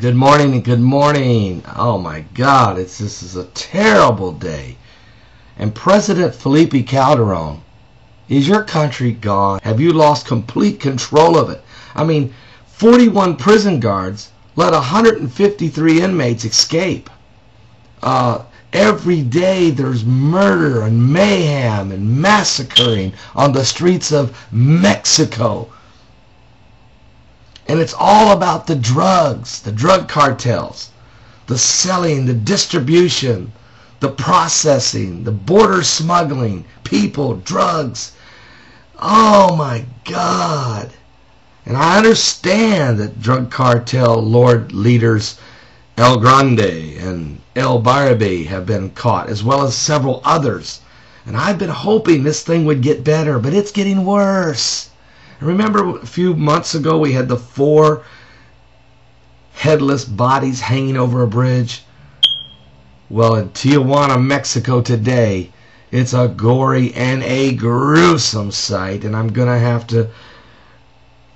Good morning and good morning. Oh my God, this is a terrible day. And President Felipe Calderon, is your country gone? Have you lost complete control of it? I mean, 41 prison guards let 153 inmates escape. Every day there's murder and mayhem and massacring on the streets of Mexico. And it's all about the drugs, the drug cartels, the selling, the distribution, the processing, the border smuggling, people, drugs. Oh my God. And I understand that drug cartel lord leaders El Grande and El Barabe have been caught, as well as several others. And I've been hoping this thing would get better, but it's getting worse. Remember a few months ago we had the 4 headless bodies hanging over a bridge? Well, in Tijuana, Mexico today, it's a gory and a gruesome sight, and I'm going to have to,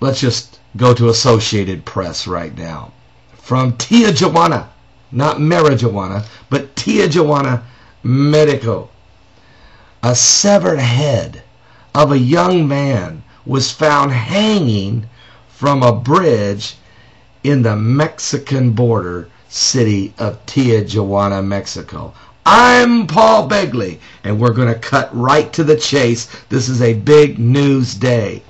let's just go to Associated Press right now. From Tijuana, not marijuana, but Tijuana, Mexico. A severed head of a young man was found hanging from a bridge in the Mexican border city of Tijuana, Mexico. I'm Paul Begley, and we're going to cut right to the chase. This is a big news day.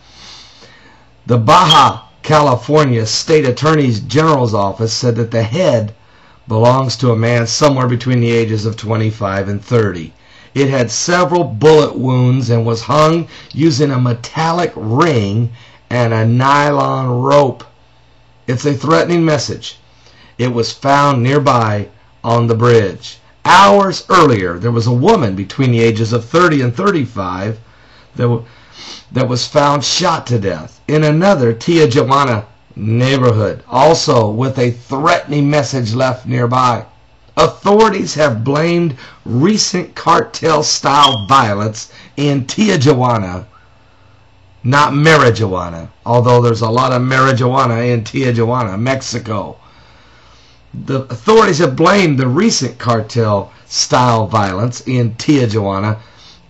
The Baja California State Attorney General's office said that the head belongs to a man somewhere between the ages of 25 and 30. It had several bullet wounds and was hung using a metallic ring and a nylon rope. It's a threatening message. It was found nearby on the bridge. Hours earlier, there was a woman between the ages of 30 and 35 that was found shot to death in another Tijuana neighborhood, also with a threatening message left nearby. Authorities have blamed recent cartel-style violence in Tijuana, not marijuana, although there's a lot of marijuana in Tijuana, Mexico. The authorities have blamed the recent cartel-style violence in Tijuana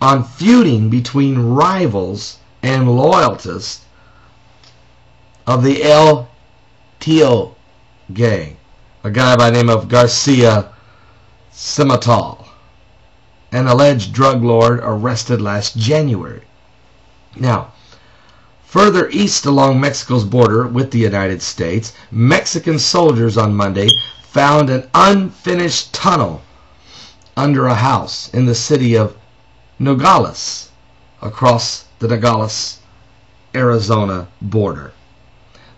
on feuding between rivals and loyalists of the El Tio gang, a guy by the name of Garcia Cimatal, an alleged drug lord arrested last January. Now, further east along Mexico's border with the United States, Mexican soldiers on Monday found an unfinished tunnel under a house in the city of Nogales, across the Nogales, Arizona border.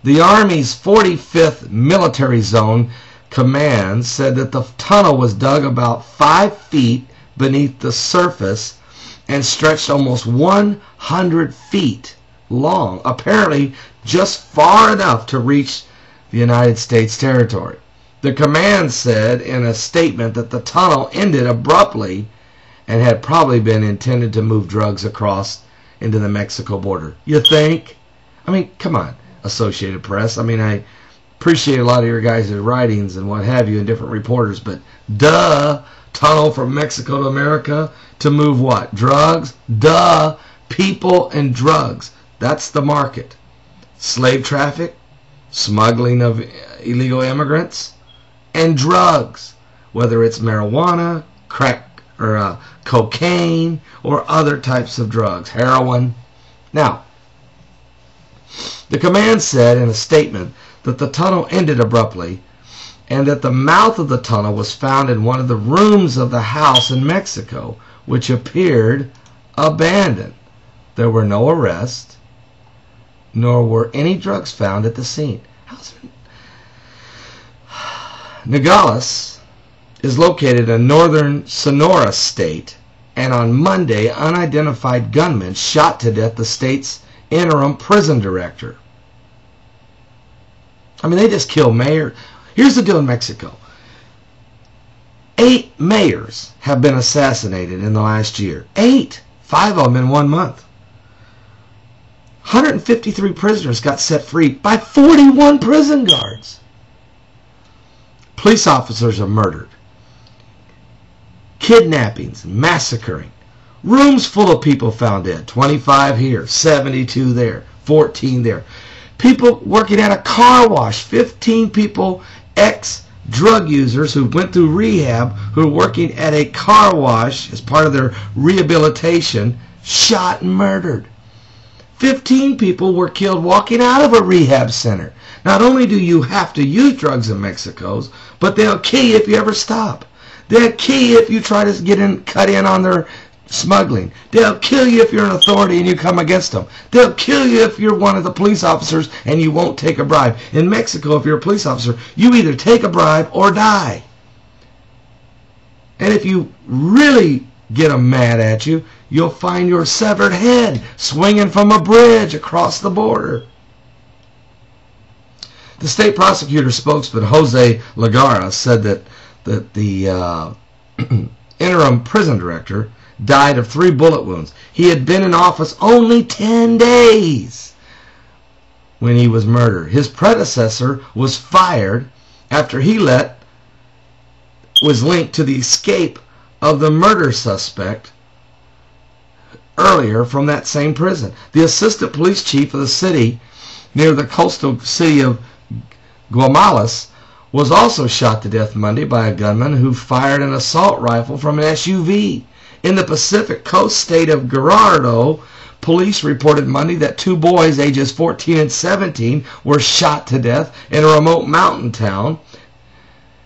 The Army's 45th Military Zone Command said that the tunnel was dug about 5 feet beneath the surface and stretched almost 100 feet long, apparently just far enough to reach the United States territory. The command said in a statement that the tunnel ended abruptly and had probably been intended to move drugs across into the Mexico border. You think? I mean, come on, Associated Press. I mean, I appreciate a lot of your guys' writings and what have you and different reporters, but duh, tunnel from Mexico to America to move what? Drugs? Duh, people and drugs. That's the market. Slave traffic, smuggling of illegal immigrants, and drugs, whether it's marijuana, crack, or cocaine, or other types of drugs, heroin. Now, the command said in a statement that the tunnel ended abruptly and that the mouth of the tunnel was found in one of the rooms of the house in Mexico, which appeared abandoned. There were no arrests, nor were any drugs found at the scene. Nogales is located in northern Sonora state, and on Monday, unidentified gunmen shot to death the state's interim prison director. I mean, they just kill mayor. Here's the deal in Mexico. 8 mayors have been assassinated in the last year. 8. 5 of them in 1 month. 153 prisoners got set free by 41 prison guards. Police officers are murdered. Kidnappings, massacring. Rooms full of people found dead. 25 here, 72 there, 14 there. People working at a car wash. 15 people, ex-drug users who went through rehab, who are working at a car wash as part of their rehabilitation, shot and murdered. 15 people were killed walking out of a rehab center. Not only do you have to use drugs in Mexico, but they'll kill you if you ever stop. They'll kill you if you try to cut in on their smuggling. They'll kill you if you're an authority and you come against them. They'll kill you if you're one of the police officers and you won't take a bribe. In Mexico, if you're a police officer, you either take a bribe or die. And if you really get them mad at you, you'll find your severed head swinging from a bridge across the border. The state prosecutor spokesman, Jose Lagara, said that the interim prison director died of 3 bullet wounds. He had been in office only 10 days when he was murdered. His predecessor was fired after he was linked to the escape of the murder suspect earlier from that same prison. The assistant police chief of the city near the coastal city of Guamalas was also shot to death Monday by a gunman who fired an assault rifle from an SUV. In the Pacific Coast state of Guerrero, police reported Monday that 2 boys ages 14 and 17 were shot to death in a remote mountain town,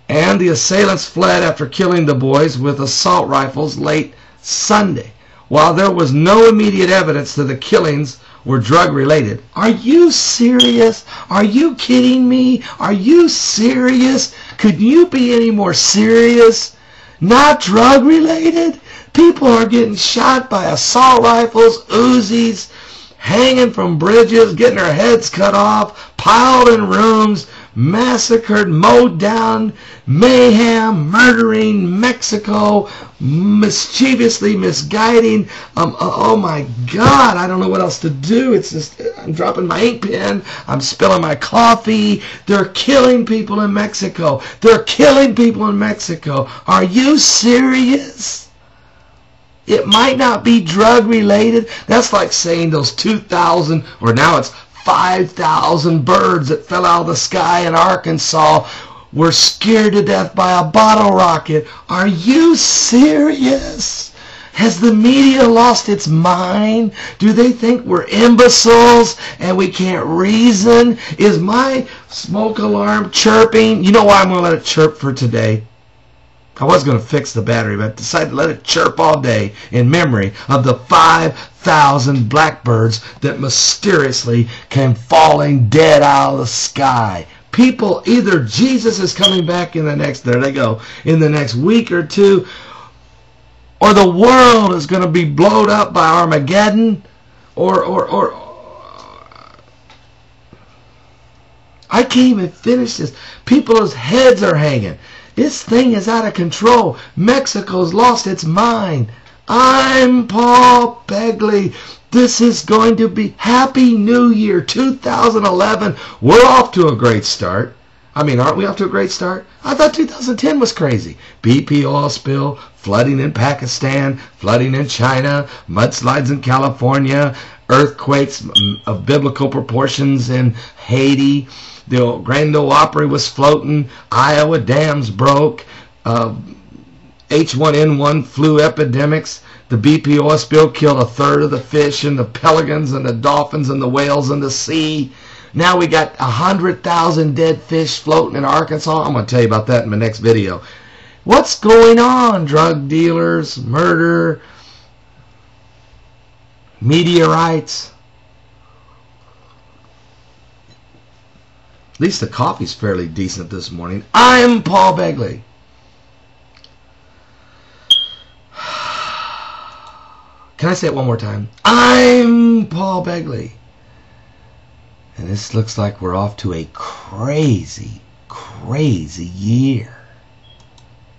and the assailants fled after killing the boys with assault rifles late Sunday. While there was no immediate evidence that the killings were drug-related. Are you serious? Are you kidding me? Are you serious? Could you be any more serious? Not drug-related? People are getting shot by assault rifles, Uzis, hanging from bridges, getting their heads cut off, piled in rooms, massacred, mowed down, mayhem, murdering Mexico, mischievously misguiding. Oh my God, I don't know what else to do. It's just, I'm dropping my ink pen, I'm spilling my coffee. They're killing people in Mexico. They're killing people in Mexico. Are you serious? It might not be drug related. That's like saying those 2,000, or now it's 5,000 birds that fell out of the sky in Arkansas were scared to death by a bottle rocket. Are you serious? Has the media lost its mind? Do they think we're imbeciles and we can't reason? Is my smoke alarm chirping? You know why I'm going to let it chirp for today? I was going to fix the battery, but I decided to let it chirp all day in memory of the 5,000 blackbirds that mysteriously came falling dead out of the sky. People, either Jesus is coming back in the next, there they go, in the next week or two, or the world is going to be blown up by Armageddon, or I can't even finish this. People's heads are hanging. This thing is out of control. Mexico's lost its mind. I'm Paul Begley. This is going to be Happy New Year 2011. We're off to a great start. I mean, aren't we off to a great start? I thought 2010 was crazy. BP oil spill, flooding in Pakistan, flooding in China, mudslides in California, earthquakes of biblical proportions in Haiti. The Grand Ole Opry was floating. Iowa dams broke. H1N1 flu epidemics. The BP oil spill killed a third of the fish and the pelicans and the dolphins and the whales in the sea. Now we got 100,000 dead fish floating in Arkansas. I'm going to tell you about that in my next video. What's going on? Drug dealers, murder, meteorites. At least the coffee's fairly decent this morning. I'm Paul Begley. Can I say it one more time? I'm Paul Begley. And this looks like we're off to a crazy, crazy year.